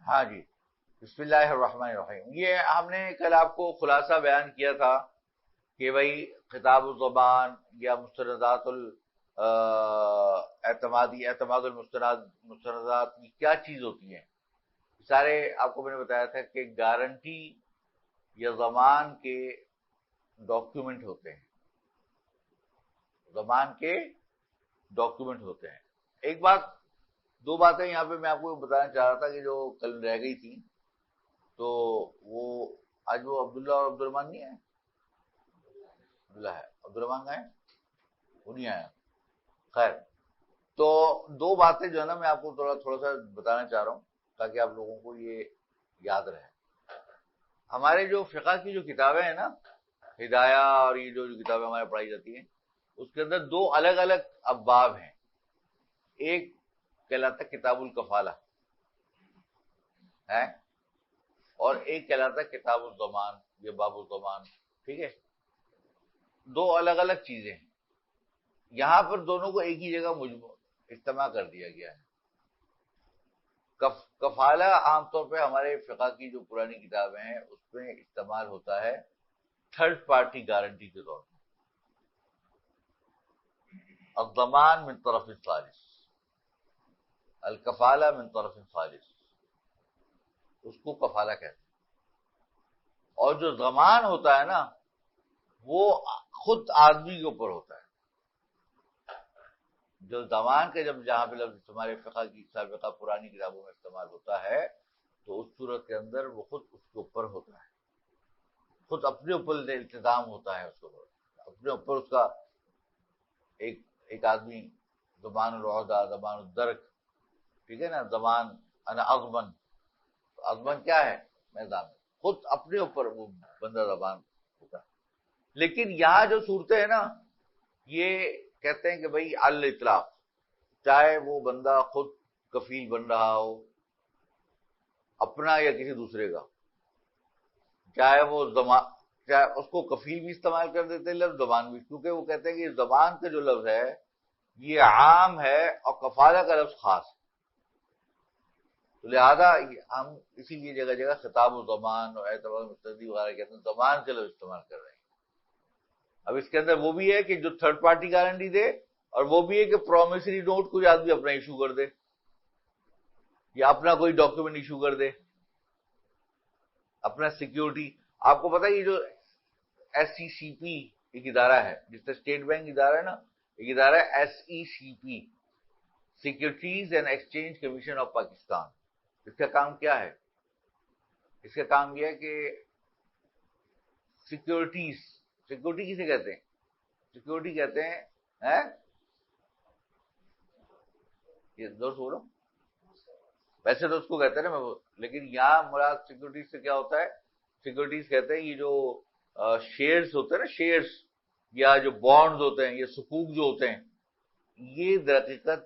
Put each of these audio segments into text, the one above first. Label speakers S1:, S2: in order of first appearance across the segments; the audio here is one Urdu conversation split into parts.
S1: ہاں جی، بسم اللہ الرحمن الرحیم. یہ ہم نے کل آپ کو خلاصہ بیان کیا تھا کہ بھئی خطاب الزبان یا مستندات اعتماد مستندات کی کیا چیز ہوتی ہیں. سارے آپ کو میں نے بتایا تھا کہ گارنٹی یا ضمان کے ڈاکیومنٹ ہوتے ہیں، زمان کے ڈاکیومنٹ ہوتے ہیں. ایک بات، دو باتیں یہاں پہ میں آپ کو بتانا چاہ رہا تھا کہ جو کل رہ گئی تھی. تو وہ آج وہ عبداللہ اور عبد الرحمان نہیں ہے، عبداللہ ہے، عبد الرحمان کا ہے، وہ نہیں آیا. خیر، تو دو باتیں جو ہے نا میں آپ کو تھوڑا سا بتانا چاہ رہا ہوں تاکہ آپ لوگوں کو یہ یاد رہے. ہمارے جو فقہ کی جو کتابیں ہیں نا، ہدایہ اور یہ جو کتابیں ہمارے پڑھائی جاتی ہیں، اس کے اندر دو الگ الگ ابواب ہیں. ایک کہلاتا ہے کتاب الکفالہ ہے، اور ایک کہلاتا ہے کتاب الضمان یا باب الضمان. ٹھیک ہے، دو الگ الگ چیزیں ہیں. یہاں پر دونوں کو ایک ہی جگہ اجتماع کر دیا گیا ہے. کفالہ عام طور پہ ہمارے فقہ کی جو پرانی کتابیں ہیں اس میں استعمال ہوتا ہے تھرڈ پارٹی گارنٹی کے طور پر. الضمان من طرف الثالث، الکفالہ من طرف الثالث، اس کو کفالہ کہتے ہیں. اور جو ضمان ہوتا ہے نا وہ خود آدمی کے اوپر ہوتا ہے. جو ضمان کے جہاں پہ لفظ ہمارے فقہ کی سابقہ پرانی کتابوں میں استعمال ہوتا ہے تو اس صورت کے اندر وہ خود اس کے اوپر ہوتا ہے، خود اپنے اوپر التزام ہوتا ہے. اس کو اپنے اوپر اس کا ایک آدمی ضمان العہدہ، ضمان الدرک، ٹھیک ہے نا، ضمان انا اضمن. اضمن کیا ہے؟ میں ضامن، خود اپنے اوپر وہ بندہ زبان ہوتا ہے. لیکن یہاں جو صورتیں ہیں نا یہ کہتے ہیں کہ بھئی الاطلاق، چاہے وہ بندہ خود کفیل بن رہا ہو اپنا یا کسی دوسرے کا، چاہے وہ چاہے اس کو کفیل بھی استعمال کر دیتے ہیں لفظ، زبان بھی، کیونکہ وہ کہتے ہیں کہ زبان کا جو لفظ ہے یہ عام ہے اور کفالہ کا لفظ خاص ہے. تو لہذا ہم اسی لیے جگہ جگہ خطاب و زمان اور اعتبار مستدی وغیرہ کہتے ہیں زمان کے لفظ استعمال کر رہے ہیں. اب اس کے اندر وہ بھی ہے کہ جو تھرڈ پارٹی گارنٹی دے، اور وہ بھی ہے کہ پرومسری نوٹ کوئی آدمی اپنا ایشو کر دے یا اپنا کوئی ڈاکیومنٹ ایشو کر دے، اپنا سیکیورٹی. آپ کو پتہ ہے یہ جو ایس سی سی پی ایک ادارہ ہے، جس سے اسٹیٹ بینک ادارہ ہے نا، ایک ادارہ ہے S E C P, securities and exchange commission of Pakistan. اس کا کام کیا ہے؟ اس کا کام یہ ہے کہ سیکیورٹی کسے کہتے ہیں؟ سیکیورٹی کہتے ہیں یہ دوست بولو، ویسے تو اس کو کہتے ہیں نا، لیکن یہاں مراد سیکیورٹیز سے کیا ہوتا ہے؟ سیکیورٹیز کہتے ہیں یہ جو شیئرز ہوتے ہیں نا، شیئرز یا جو بانڈز ہوتے ہیں یا سکوک جو ہوتے ہیں، یہ در حقیقت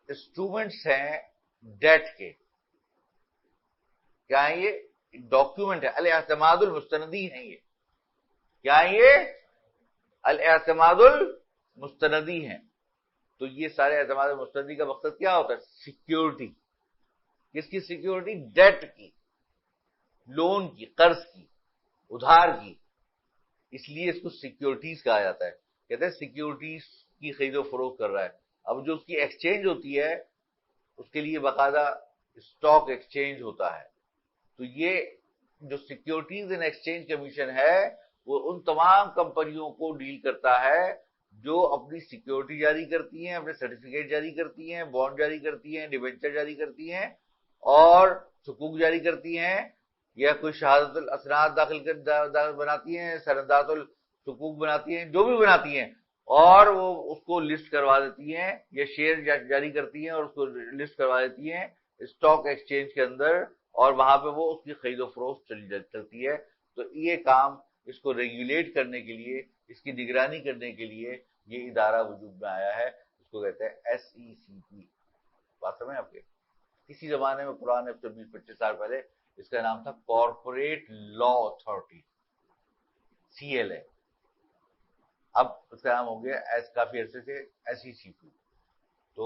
S1: انسٹرومنٹس ہیں ڈیٹ کے. کیا ہے یہ؟ ڈاکیومنٹ ہے، الاعتماد المستندی ہیں یہ. کیا ہے یہ؟ الاعتماد المستندی ہیں. تو یہ سارے اعتماد المستندی کا مقصد کیا ہوتا ہے؟ سیکیورٹی. کس کی سیکیورٹی؟ ڈیٹ کی، لون کی، قرض کی، ادھار کی. اس لیے اس کو سیکیورٹیز کہا جاتا ہے. کہتے ہیں سیکیورٹیز کی خرید و فروخت کر رہا ہے. اب جو اس کی ایکسچینج ہوتی ہے اس کے لیے باقاعدہ اسٹاک ایکسچینج ہوتا ہے. تو یہ جو سیکیورٹیز اینڈ ایکسچینج کمیشن ہے وہ ان تمام کمپنیوں کو ڈیل کرتا ہے جو اپنی سیکیورٹی جاری کرتی ہیں، اپنے سرٹیفکیٹ جاری کرتی ہیں، بانڈ جاری کرتی ہیں، ڈیبینچر جاری کرتی ہیں اور سکوک جاری کرتی ہیں، یا کوئی شہادت الاسناد بناتی ہیں، سندات السکوک بناتی ہیں، جو بھی بناتی ہیں، اور وہ اس کو لسٹ کروا دیتی ہیں، یا شیئر جاری کرتی ہیں اور اس کو لسٹ کروا دیتی ہیں اسٹاک ایکسچینج کے اندر، اور وہاں پہ وہ اس کی خرید و فروخت چلتی ہے. تو یہ کام اس کو ریگولیٹ کرنے کے لیے، اس کی نگرانی کرنے کے لیے یہ ادارہ وجود میں آیا ہے. اس کو کہتے ہیں ایس ای سی پی. بات سمجھ آپ کے؟ کسی زمانے میں پرانے 24-25 سال پہلے اس کا نام تھا corporate law authority, C L A. اب اس کا نام ہو گیا کافی عرصے سے ایس ای سی پی. تو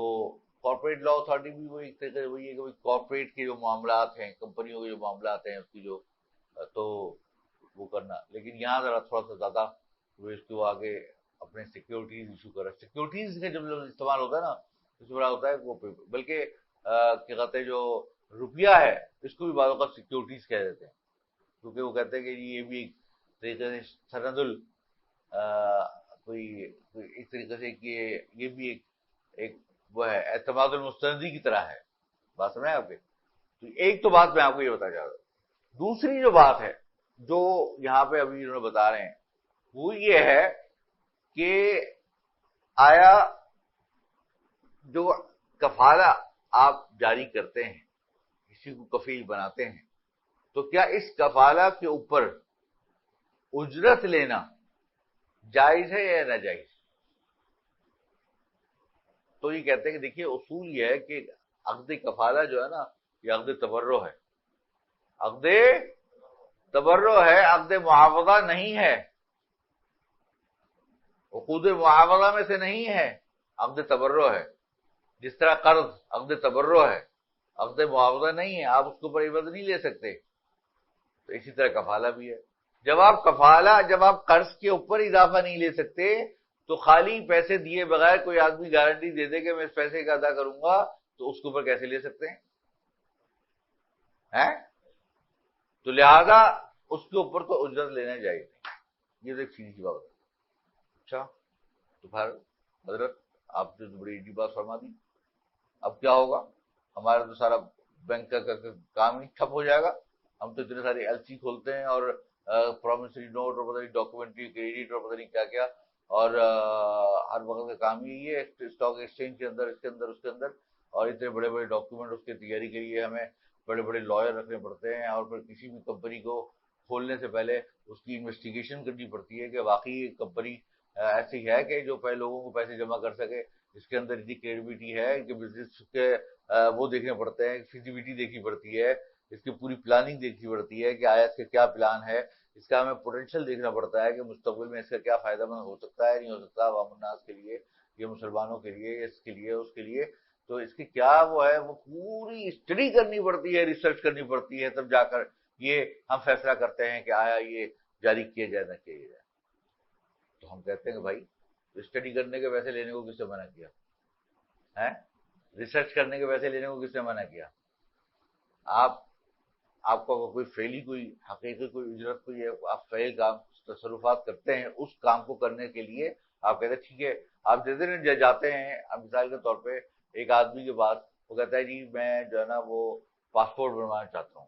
S1: کارپوریٹ لا اتھارٹی بھی وہ ایک طریقے سے وہی ہے کہ کارپوریٹ کے جو معاملات ہیں، کمپنیوں کے جو معاملات ہیں، اس کی جو تو وہ کرنا. لیکن یہاں ذرا تھوڑا سا زیادہ وہ اس کو آگے اپنے سیکیورٹیز ایشو کر رہا ہے. سیکیورٹیز کا جب استعمال ہوتا ہے نا اس میں بڑا ہوتا ہے وہ، بلکہ کیا کہتے ہیں جو روپیہ ہے اس کو بھی بعض اوقات سیکیورٹیز کہہ دیتے ہیں، کیونکہ وہ کہتے ہیں کہ یہ بھی ایک طریقے سے سند ال کوئی ایک طریقے سے کہ یہ بھی ایک وہ ہے اعتماد المستندی کی طرح ہے. بات سمجھیں آپ کے؟ تو ایک تو بات میں آپ کو یہ بتا جا رہا ہوں. دوسری جو بات ہے جو یہاں پہ ابھی انہوں نے بتا رہے ہیں وہ یہ ہے کہ آیا جو کفالہ آپ جاری کرتے ہیں، کسی کو کفیل بناتے ہیں، تو کیا اس کفالہ کے اوپر اجرت لینا جائز ہے یا ناجائز؟ تو یہ کہتے ہیں کہ دیکھیے اصول یہ ہے کہ عقد کفالہ جو ہے نا یہ عقد تبرع ہے، عقد تبرع ہے، عقد معاوضہ نہیں ہے، عقود معاوضہ میں سے نہیں ہے، عقد تبرع ہے. جس طرح قرض عقد تبرع ہے، عقد معاوضہ نہیں ہے، آپ اس کے اوپر عوض نہیں لے سکتے. تو اسی طرح کفالہ بھی ہے. جب آپ قرض کے اوپر اضافہ نہیں لے سکتے تو خالی پیسے دیے بغیر کوئی آدمی گارنٹی دے دے کہ میں اس پیسے کا ادا کروں گا تو اس کے اوپر کیسے لے سکتے ہیں؟ تو لہذا اس کے اوپر تو اجرت لینا جائز نہیں. یہ تو ایک سیدھی سی بات ہے. اچھا تو پھر حضرت آپ نے تو بڑی عجیب بات فرما دی. اب کیا ہوگا؟ ہمارا تو سارا بینک کا کام ہی ٹھپ ہو جائے گا. ہم تو اتنے سارے ایل سی کھولتے ہیں اور پرومسری نوٹ اور پتہ نہیں ڈاکومنٹری کریڈٹ اور پتہ نہیں کیا کیا، اور ہر وقت کا کام ہی یہ ہے اسٹاک ایکسچینج کے اندر، اس کے اندر، اس کے اندر، اور اتنے بڑے بڑے ڈاکومنٹ اس کی تیاری کے لیے ہمیں بڑے بڑے لائر رکھنے پڑتے ہیں، اور پھر کسی بھی کمپنی کو کھولنے سے پہلے اس کی انویسٹیگیشن کرنی پڑتی ہے کہ واقعی کمپنی ایسی ہے کہ جو پہلے لوگوں کو پیسے جمع کر سکے، اس کے اندر اتنی کریڈیبلٹی ہے کہ بزنس کے وہ دیکھنے پڑتے ہیں، فیزیبلٹی دیکھنی پڑتی ہے، اس کی پوری پلاننگ دیکھنی پڑتی ہے کہ آیا اس کا کیا پلان ہے، اس کا ہمیں پوٹینشیل دیکھنا پڑتا ہے کہ مستقبل میں اس کا کیا فائدہ مند ہو سکتا ہے، نہیں ہو سکتا عوام الناس کے لیے، یہ مسلمانوں کے لیے، اس کے لیے، اس کے لیے. تو اس کی کیا وہ ہے، وہ پوری اسٹڈی کرنی پڑتی ہے، ریسرچ کرنی پڑتی ہے، تب جا کر یہ ہم فیصلہ کرتے ہیں کہ آیا یہ جاری کیا جائے نہ کیا جائے. تو ہم کہتے ہیں کہ بھائی اسٹڈی کرنے کے پیسے لینے کو کس نے منع کیا ہے؟ ریسرچ کرنے کے پیسے لینے کو کس نے منع کیا؟ آپ کو کوئی فعلی، کوئی حقیقی، کوئی اجرت، کوئی آپ فعل کام تصرفات کرتے ہیں، اس کام کو کرنے کے لیے آپ کہتے ہیں ٹھیک ہے آپ دے دیں. جاتے ہیں مثال کے طور پہ ایک آدمی کے پاس، وہ کہتا ہے جی میں جو ہے نا وہ پاسپورٹ بنوانا چاہتا ہوں،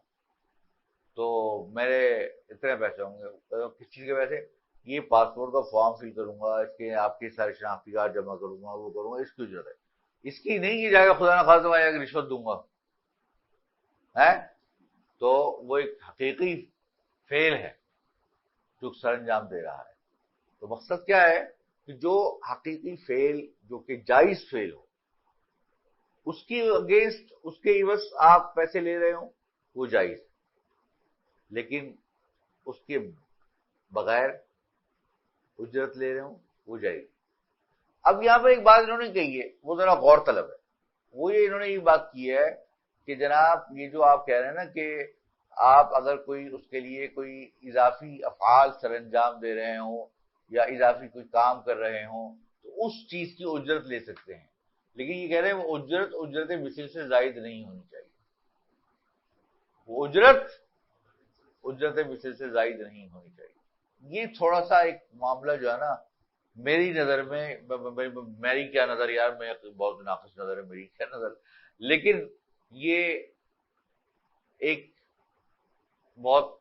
S1: تو میرے اتنے پیسے ہوں گے. کس چیز کے پیسے؟ یہ پاسپورٹ کا فارم فل کروں گا، اس کے آپ کی سارے شناختی کارڈ جمع کروں گا، وہ کروں گا. اس کی اجرت ہے، اس کی نہیں کی جائے گا خدا نخواستہ میں ایک رشوت دوں گا ہے. تو وہ ایک حقیقی فعل ہے جو سر انجام دے رہا ہے. تو مقصد کیا ہے کہ جو حقیقی فعل جو کہ جائز فعل ہو، اس کی اگینسٹ، اس کے عوض آپ پیسے لے رہے ہوں وہ جائز ہے، لیکن اس کے بغیر اجرت لے رہے ہوں وہ جائز. اب یہاں پہ ایک بات انہوں نے کہی ہے وہ ذرا غور طلب ہے. وہ یہ انہوں نے یہ بات کی ہے کہ جناب یہ جو آپ کہہ رہے ہیں نا کہ آپ اگر کوئی اس کے لیے کوئی اضافی افعال سر انجام دے رہے ہوں یا اضافی کوئی کام کر رہے ہوں تو اس چیز کی اجرت لے سکتے ہیں، لیکن یہ کہہ رہے ہیں وہ اجرت مثل سے زائد نہیں ہونی چاہیے. وہ اجرت مثل سے زائد نہیں ہونی چاہیے. یہ تھوڑا سا ایک معاملہ جو ہے نا میری نظر میں، میری کیا نظر یار، میں بہت ناقص نظر ہے میری کیا نظر، لیکن یہ ایک بہت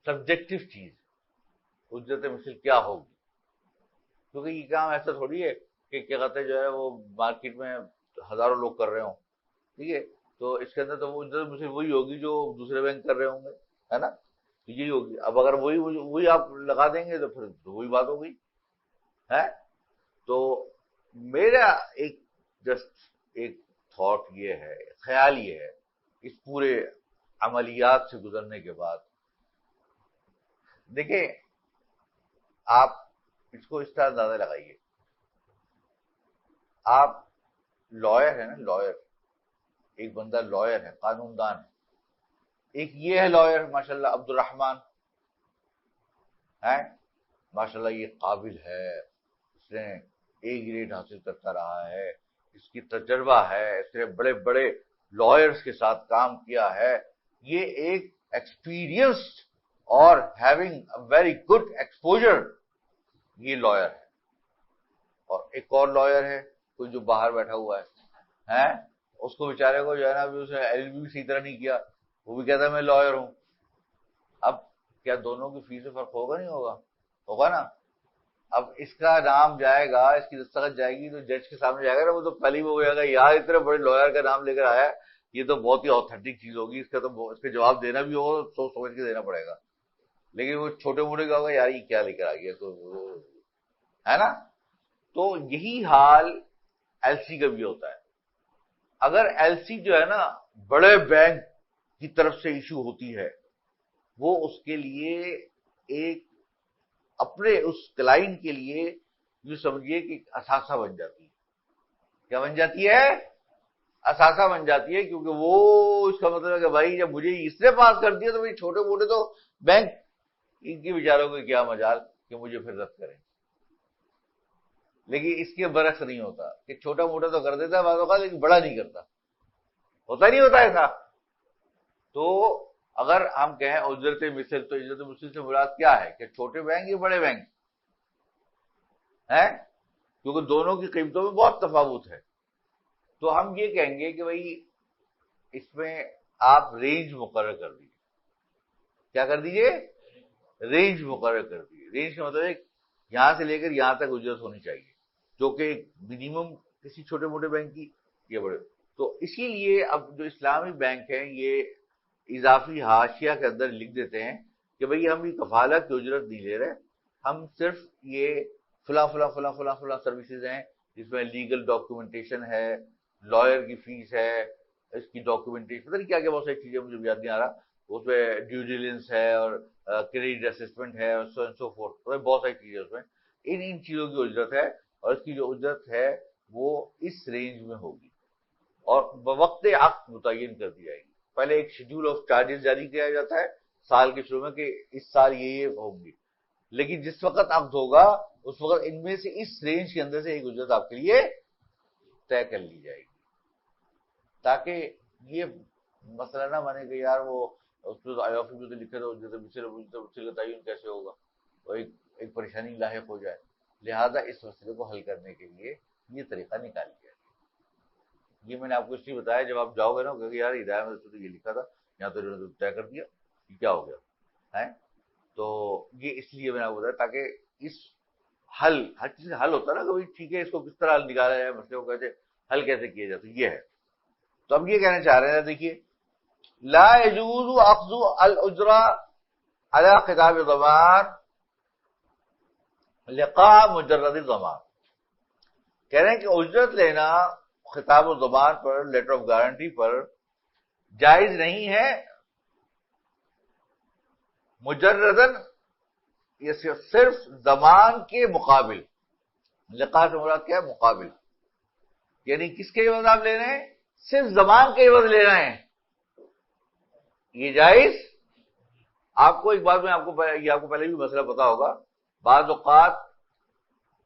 S1: سبجیکٹو چیز، اجرت مثل کیا ہوگی، کیونکہ یہ کام ایسا تھوڑی ہے کہ کیا کہتے ہیں جو ہے وہ مارکیٹ میں ہزاروں لوگ کر رہے ہوں، ٹھیک ہے، تو اس کے اندر تو وہ اجرت مثل وہی ہوگی جو دوسرے بینک کر رہے ہوں گے، ہے نا، یہی ہوگی. اب اگر وہی آپ لگا دیں گے تو پھر وہی بات ہو گئی ہے. تو میرا جسٹ ایک تھاٹ یہ ہے، خیال یہ ہے، اس پورے عملیات سے گزرنے کے بعد دیکھیں آپ اس کو اس طرح اندازہ لگائیے. آپ لائر ہے نا، لائر، ایک بندہ لائر ہے، قانون دان ہے. ایک یہ ہے لائر ماشاءاللہ عبد الرحمان ہے، ماشاءاللہ یہ قابل ہے، اس نے اے گریڈ حاصل کرتا رہا ہے، اس کی تجربہ ہے، اس نے بڑے بڑے لائرز کے ساتھ کام کیا ہے، یہ ایک ایکسپیرینسڈ اور ہیونگ ویری گڈ ایکسپوجر یہ لائر ہے. اور ایک اور لائر ہے کوئی جو باہر بیٹھا ہوا ہے، اس کو بیچارے کو جو ہے نا ابھی اس نے LLB بھی صحیح طرح نہیں کیا، وہ بھی کہتا ہے میں لائر ہوں. اب کیا دونوں کی فیس میں فرق ہوگا؟ نہیں ہوگا، ہوگا نا. اب اس کا نام جائے گا، اس کی دستخط جائے گی تو جج کے سامنے جائے گا نا، وہ تو پہلے ہی وہ ہو جائے گا یار اتنے بڑے لائر کا نام لے کر آیا ہے، یہ تو بہت ہی آتھینٹک چیز ہوگی، اس کا تو اس کا جواب دینا بھی ہوگا تو سوچ سمجھ کے دینا پڑے گا. لیکن وہ چھوٹے موٹے کا ہوگا یار یہ کیا لے کر آ گیا، تو ہے نا. تو یہی حال LC کا بھی ہوتا ہے. اگر LC جو ہے نا بڑے بینک کی طرف سے ایشو ہوتی ہے، وہ اس کے لیے ایک اپنے اس کلائنٹ کے لیے جو سمجھیے کہ اثاثہ بن جاتی ہے. کیا بن جاتی ہے؟ اثاثہ بن جاتی ہے، کیونکہ وہ اس کا مطلب ہے کہ بھائی جب مجھے اس نے پاس کر دیا تو بھائی چھوٹے موٹے تو بینک ان کے بیچاروں کو کیا مجال کہ مجھے پھر رد کریں. لیکن اس کے برعکس نہیں ہوتا کہ چھوٹا موٹا تو کر دیتا ہے بعض اوقات لیکن بڑا نہیں کرتا، ہوتا نہیں ہوتا ایسا. تو اگر ہم کہیں اجرت مثل، تو اجرت مثل سے مراد کیا ہے کہ چھوٹے بینک یا بڑے بینک ہیں، کیونکہ دونوں کی قیمتوں میں بہت تفاوت ہے. تو ہم یہ کہیں گے کہ بھائی اس میں آپ رینج مقرر کر دیجیے. کیا کر دیجیے؟ رینج مقرر کر دیجیے. رینج کا مطلب ہے یہاں سے لے کر یہاں تک اجرت ہونی چاہیے، جو کہ منیمم کسی چھوٹے موٹے بینک کی یا بڑے. تو اسی لیے اب جو اسلامی بینک ہیں یہ اضافی حاشیہ کے اندر لکھ دیتے ہیں کہ بھئی ہم یہ کفالت کی اجرت نہیں لے رہے، ہم صرف یہ فلاں فلاں فلاں فلاں فلاں سروسز ہیں جس میں لیگل ڈاکیومنٹیشن ہے، لائر کی فیس ہے، اس کی ڈاکیومنٹیشن، پتہ نہیں کیا کیا بہت ساری چیزیں مجھے یاد نہیں آ رہا، اس میں ڈیو ڈیلنس ہے اور کریڈٹ اسسمنٹ ہے اور سو اینڈ سو فورتھ، بہت ساری چیزیں اس میں. ان چیزوں کی اجرت ہے، اور اس کی جو اجرت ہے وہ اس رینج میں ہوگی اور بوقت عقد متعین کر دی جائے گی. پہلے ایک شیڈول آف چارجز جاری کیا جاتا ہے سال کے شروع میں کہ اس سال یہ ہوں گی، لیکن جس وقت عقد ہوگا اس وقت ان میں سے اس رینج کے اندر سے ایک اجرت آپ کے لیے طے کر لی جائے گی، تاکہ یہ مسئلہ نہ بنے کہ یار وہ اس میں IOF میں تو لکھا تھا اجرت مثل کا تعین کیسے ہوگا، اور ایک پریشانی لاحق ہو جائے. لہذا اس مسئلے کو حل کرنے کے لیے یہ طریقہ نکال لیا. یہ میں نے آپ کو اس لیے بتایا جب آپ جاؤ گے نا کہ یار ہدایہ میں تو یہ لکھا تھا، یہاں تو انہوں نے طے کر دیا، یہ کیا ہو گیا ہے. تو یہ اس لیے میں نے آپ کو بتایا تاکہ اس حل، ہر چیز کا حل ہوتا ہے نا کہ ٹھیک ہے اس کو کس طرح نکالا جائے، مسئلے کو کیسے حل کیسے کیا جاتا، یہ ہے. تو اب یہ کہنا چاہ رہے ہیں، دیکھیے لا يجوز اخذ الاجرہ علی خطاب ضمان لقاء مجرد ضمان. کہہ رہے ہیں کہ اجرت لینا خطاب الضمان پر، لیٹر آف گارنٹی پر جائز نہیں ہے مجردن، یہ صرف ضمان کے مقابل. لقاء سے مراد کیا ہے؟ مقابل، یعنی کس کے عوض آپ لے رہے ہیں؟ صرف ضمان کے عوض لے رہے ہیں، یہ جائز. آپ کو ایک بات میں آپ کو پہلے بھی مسئلہ پتا ہوگا، بعض اوقات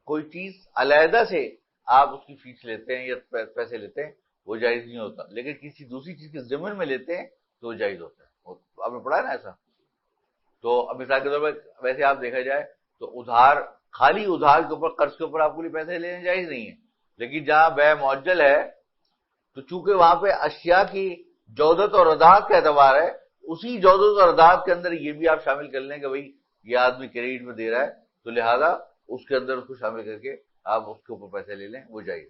S1: کوئی چیز علیحدہ سے آپ اس کی فیس لیتے ہیں یا پیسے لیتے ہیں وہ جائز نہیں ہوتا، لیکن کسی دوسری چیز کے ضمن میں لیتے ہیں تو وہ جائز ہوتا ہے. آپ نے پڑھا ہے نا ایسا. تو اب مثال کے طور پر ویسے آپ دیکھا جائے تو ادھار، خالی ادھار کے اوپر، قرض کے اوپر آپ کو لیے پیسے لینے جائز نہیں ہے، لیکن جہاں بیع معجل ہے تو چونکہ وہاں پہ اشیاء کی جودت اور رداعت کا اعتبار ہے، اسی جودت اور رداعت کے اندر یہ بھی آپ شامل کر لیں کہ بھئی یہ آدمی کریڈٹ میں دے رہا ہے تو لہذا اس کے اندر اس کو شامل کر کے آپ اس کے اوپر پیسے لے لیں، وہ جائز.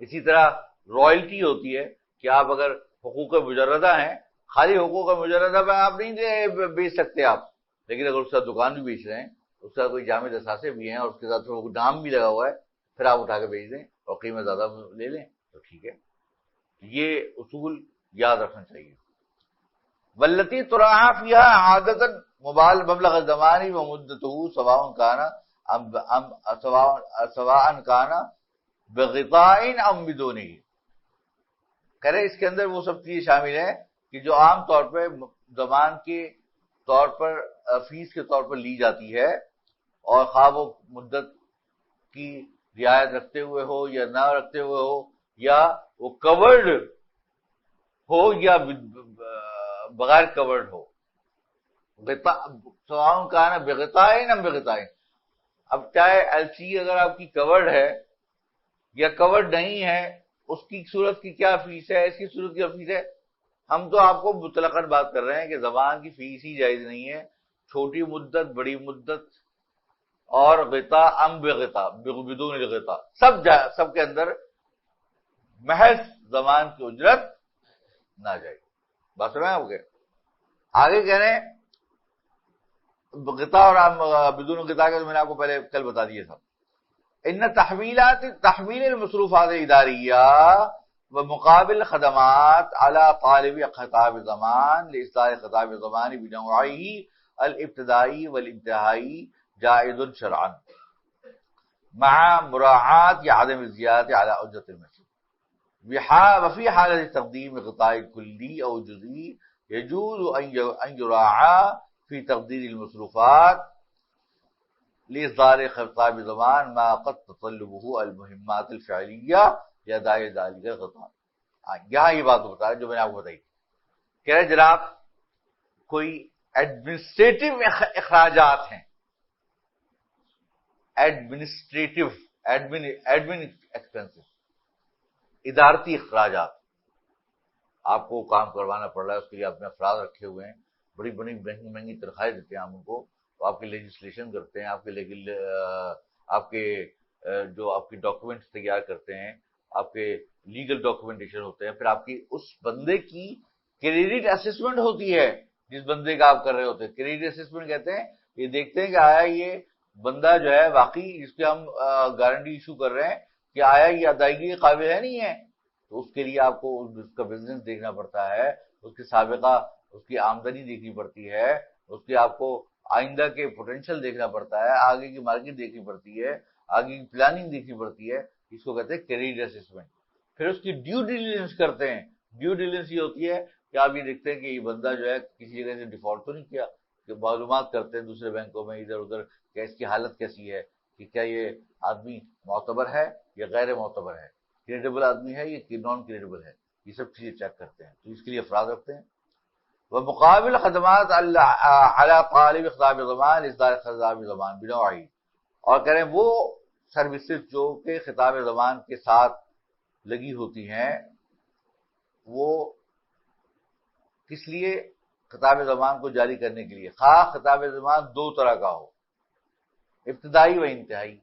S1: اسی طرح رائلٹی ہوتی ہے کہ آپ اگر حقوق مجردہ ہیں، خالی حقوق مجردہ پہ آپ نہیں بیچ سکتے آپ، لیکن اگر اس کا دکان بھی بیچ رہے ہیں، اس کا کوئی جامع اثاثے بھی ہیں اور اس کے ساتھ نام بھی لگا ہوا ہے، پھر آپ اٹھا کے بیچ دیں اور قیمت زیادہ لے لیں تو ٹھیک ہے. یہ اصول یاد رکھنا چاہیے. والتی تراعى فيها عادة مبلغ الزمان ومدته سواء كان بغطاء ام بدونہ، کہہ رہے اس کے اندر وہ سب چیزیں شامل ہیں کہ جو عام طور پہ زمان کے طور پر فیس کے طور پر لی جاتی ہے، اور خواہ وہ مدت کی رعایت رکھتے ہوئے ہو یا نہ رکھتے ہوئے ہو، یا وہ کورڈ ہو یا بغیر کورڈ ہو، سواء کان بغطاء ام بغطاء۔ اب چاہے ایل سی اگر آپ کی کورڈ ہے یا کورڈ نہیں ہے، اس کی صورت کی کیا فیس ہے، اس کی صورت کی کیا فیس ہے؟ ہم تو آپ کو مطلقاً بات کر رہے ہیں کہ زبان کی فیس ہی جائز نہیں ہے، چھوٹی مدت، بڑی مدت، اور غطاء ام بغطاء بدون الغطاء، سب کے اندر محض زمان کی اجرت ناجائز۔ بات سمجھ آپ کے؟ آگے کہہ رہے ہیں غطاء اور بدون غطاء کا تو میں نے آپ کو پہلے کل بتا دیا تھا۔ ان تحویل المصروفات الاداریہ ومقابل خدمات على طالب خطاب زمان لاصدار خطاب زمان بنوعه الابتدائی والانتہائی جائز شرعا مع مراعاة عدم الزیادة على اجرة المثل، وفي حالة تقديم غطاء كلي او جزئی يجوز ان يراعى في تقدير المصروفات لإصدار خطاب زمان ما قد تطلبه المهمات الفعلیہ لأداء ذلك الغطاء۔ یہاں یہ بات بتا جو میں نے آپ کو بتائی، کہہ رہے جناب کوئی ایڈمنسٹریٹو اخراجات ہیں، ایڈمن ایکسپینسز، ادارتی اخراجات، آپ کو کام کروانا پڑ رہا ہے، اس کے لیے آپ نے افراد رکھے ہوئے ہیں، بڑی بڑی مہنگی مہنگی تنخواہیں دیتے ہیں ہم ان کو، آپ کے لیجسلیشن کرتے ہیں، آپ کے جو آپ کی ڈاکومنٹس تیار کرتے ہیں، آپ کے لیگل ڈاکومنٹیشن ہوتے ہیں، پھر آپ کی اس بندے کی کریڈٹ اسسمنٹ ہوتی ہے، جس بندے کا آپ کر رہے ہوتے ہیں کریڈٹ اسسمنٹ کہتے ہیں، یہ دیکھتے ہیں کہ آیا یہ بندہ جو ہے واقعی جس پہ ہم گارنٹی ایشو کر رہے ہیں کہ آیا یہ ادائیگی کے قابل ہے نہیں ہے، تو اس کے لیے آپ کو اس کا بزنس دیکھنا پڑتا ہے، اس کے سابقہ، اس کی آمدنی دیکھنی پڑتی ہے، اس کی آپ کو آئندہ کے پوٹینشیل دیکھنا پڑتا ہے، آگے کی مارکیٹ دیکھنی پڑتی ہے، آگے کی پلاننگ دیکھنی پڑتی ہے، اس کو کہتے ہیں کریڈٹ اسسمنٹ۔ پھر اس کی ڈیو ڈیلیجنس کرتے ہیں، ڈیو ڈیلیجنس یہ ہوتی ہے کہ آپ یہ دیکھتے ہیں کہ یہ بندہ جو ہے کسی جگہ سے ڈیفالٹ تو نہیں کیا، کہ معلومات کرتے ہیں دوسرے بینکوں میں ادھر ادھر کہ اس کی حالت کیسی ہے، کہ کیا یہ آدمی معتبر ہے یا غیر معتبر ہے، کریڈیبل آدمی ہے یا نان کریڈیبل ہے، یہ سب چیزیں چیک کرتے ہیں، تو اس کے لیے افراد رکھتے ہیں۔ ومقابل خدمات علی طالب خطاب زمان اصدار خطاب زمان بنوعی، اور کہہ رہے ہیں وہ سروسز جو کہ خطاب زمان کے ساتھ لگی ہوتی ہیں، وہ کس لیے؟ خطاب زمان کو جاری کرنے کے لیے، خواہ خطاب زمان دو طرح کا ہو، ابتدائی و انتہائی۔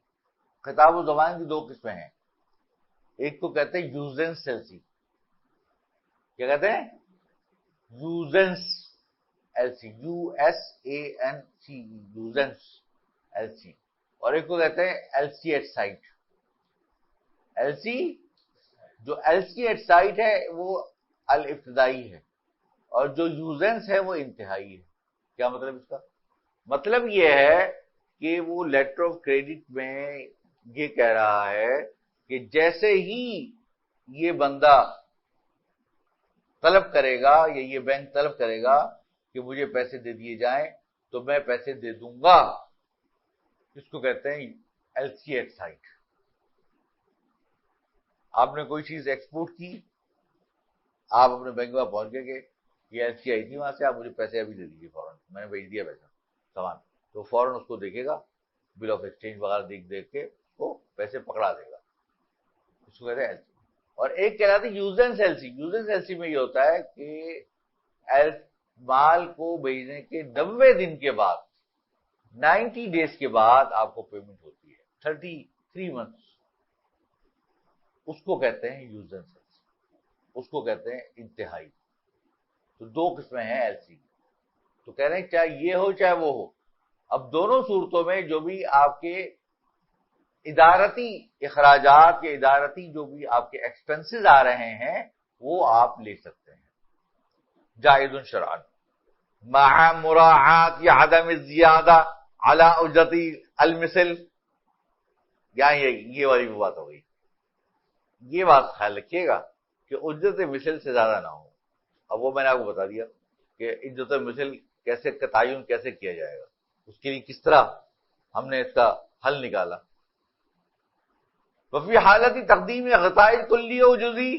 S1: خطاب زمان کی دو قسمیں ہیں، ایک کو کہتے ہیں یوزنس ایل سی، کیا کہتے ہیں؟ Usance L C, USANCE، usance L C, اور ایک کو کہتے ہیں L C at sight. L C, جو ایل سی ایٹ سائٹ ہے وہ الابتدائی ہے، اور جو یوزنس ہے وہ انتہائی ہے۔ کیا مطلب اس کا؟ مطلب یہ ہے کہ وہ لیٹر آف کریڈٹ میں یہ کہہ رہا ہے کہ جیسے ہی یہ بندہ طلب کرے گا یا یہ بینک طلب کرے گا کہ مجھے پیسے دے دیے جائیں تو میں پیسے دے دوں گا، اس کو کہتے ہیں ایل سی ایٹ سائٹ۔ آپ نے کوئی چیز ایکسپورٹ کی، آپ اپنے بینک میں پہنچ گئے کہ یہ ایل سی آئی تھی وہاں سے، آپ مجھے پیسے ابھی دے دیجیے فوراً، میں نے بھیج دیا پیسہ سامان، تو فوراً اس کو دیکھے گا، بل آف ایکسچینج وغیرہ دیکھ کے وہ پیسے پکڑا دے گا، اس کو کہتے ہیں ایل سی۔ اور ایک کہلاتی ہے یوزنس ایل سی۔ یوزنس ایل سی میں یہ ہوتا ہے کہ مال کو بھیجنے کے 90 دن کے بعد، 90 ڈیز کے بعد آپ کو پیمنٹ ہوتی ہے، 33 منتھس، اس کو کہتے ہیں یوزنس ایل سی، اس کو کہتے ہیں انتہائی۔ تو دو قسمیں ہیں ایل سی، تو کہہ رہے ہیں چاہے یہ ہو چاہے وہ ہو، اب دونوں صورتوں میں جو بھی آپ کے ادارتی اخراجات یا ادارتی جو بھی آپ کے ایکسپنسز آ رہے ہیں وہ آپ لے سکتے ہیں، جائز شرعاً مع مراعات یا عدم الزیادہ علی اجرت المثل۔ یہاں یہ والی بھی بات ہو گئی یہ بات خیال رکھیے گا کہ اجرت مثل سے زیادہ نہ ہو. اب وہ میں نے آپ کو بتا دیا کہ اجرت مثل کیسے کا تعین کیسے کیا جائے گا، اس کے لیے کس طرح ہم نے اس کا حل نکالا. وفی حالت تقدیم غطائے کلی و جزئی،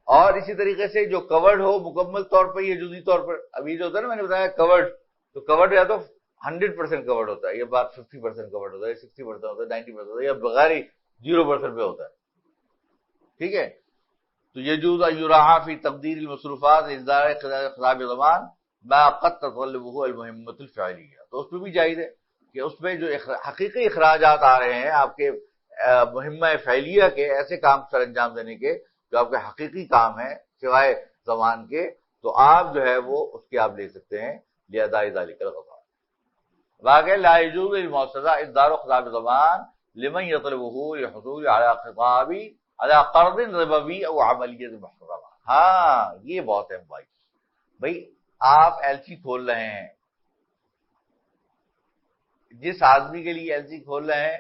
S1: اور اسی طریقے سے جو کورڈ ہو مکمل طور پر یا جزئی طور پر. ابھی جو ہوتا ہے نا، میں نے بتایا کورڈ، تو کورڈ یا تو 100% کورڈ ہوتا ہے، یا بات 50% کورڈ ہوتا ہے، 60% ہوتا ہے، 90% ہوتا ہے، یا بغیر ہی 0% پہ ہوتا ہے. ٹھیک ہے. تو یجوز ان یراعی فی تقدیر المصروفات انذار خطاب زمان ما قد تطلبه المہمۃ الفعلیہ. تو اس میں بھی جائز ہے کہ اس میں جو حقیقی اخراجات آ رہے ہیں آپ کے مہمہ فعلیہ کے، ایسے کام سر انجام دینے کے جو آپ کے حقیقی کام ہیں سوائے زمان کے، تو آپ جو ہے وہ اس کے آپ لے سکتے ہیں لاداء ذلک الغطاء. واقع لا یجوز للمؤسسہ اصدار خطاب زمان لمن یطلبه للحصول علی خطاب علی قرض ربوی او عملیت محرمہ. ہاں یہ بہت اہم بھائی آپ ایل سی کھول رہے ہیں، جس آدمی کے لیے ایل سی کھول رہے ہیں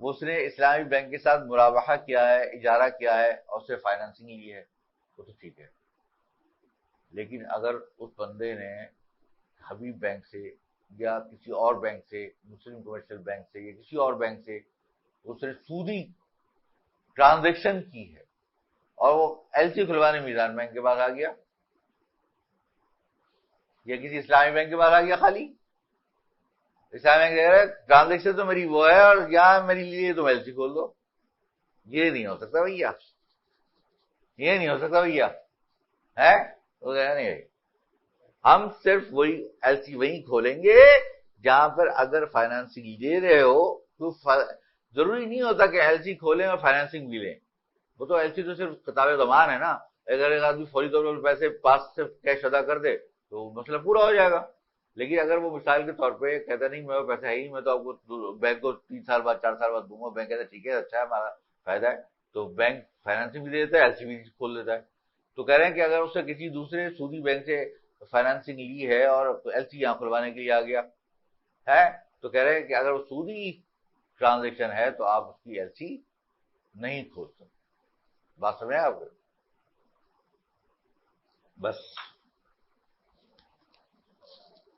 S1: اس نے اسلامی بینک کے ساتھ مرابحہ کیا ہے، اجارہ کیا ہے اور اسے فائنانسنگ لی ہے، وہ تو ٹھیک ہے. لیکن اگر اس بندے نے حبیب بینک سے یا کسی اور بینک سے، مسلم کمرشل بینک سے یا کسی اور بینک سے اس نے سودی ٹرانزیکشن کی ہے اور وہ ایل سی کھلوانے میزان بینک کے پاس آ گیا یا کسی اسلامی بینک کے پاس آ گیا، خالی اسلامی بینک کہہ رہا ہے ٹرانزیکشن تو میری وہ ہے اور یہاں میری لیے تم ایل سی کھول دو. یہ نہیں ہو سکتا بھیا، یہ نہیں ہو سکتا بھیا، ہے وہ کہہ رہا نہیں. ہم صرف وہی ایل سی وہیں کھولیں گے جہاں پر اگر فائنانسنگ لے رہے ہو تو ضروری نہیں ہوتا کہ ایل سی کھولیں اور فائنانسنگ بھی لیں. وہ تو ایل سی تو صرف خطاب زمان ہے نا. اگر ایک آدمی فوری طور پر پیسے پاس سے کیش ادا کر دے تو مسئلہ پورا ہو جائے گا. لیکن اگر وہ مثال کے طور پہ کہتا نہیں میرے پیسے ہے ہی، میں تو آپ کو بینک کو 3 سال بعد 4 سال بعد دوں گا، بینک کہتا ہے ٹھیک ہے اچھا ہے ہمارا فائدہ ہے، تو بینک فائنانسنگ بھی دے دیتا ہے، ایل سی بھی کھول دیتا ہے. تو کہہ رہے ہیں کہ اگر اس سے کسی دوسرے سودی بینک سے فائنانسنگ لی ہے اور ایل سی یہاں کھلوانے کے لیے آ گیا ہے، تو کہہ رہے ہیں کہ اگر وہ سودی ٹرانزیکشن ہے تو آپ اس کی ایل سی نہیں کھول سکتے. بات سمجھیں آپ؟ بس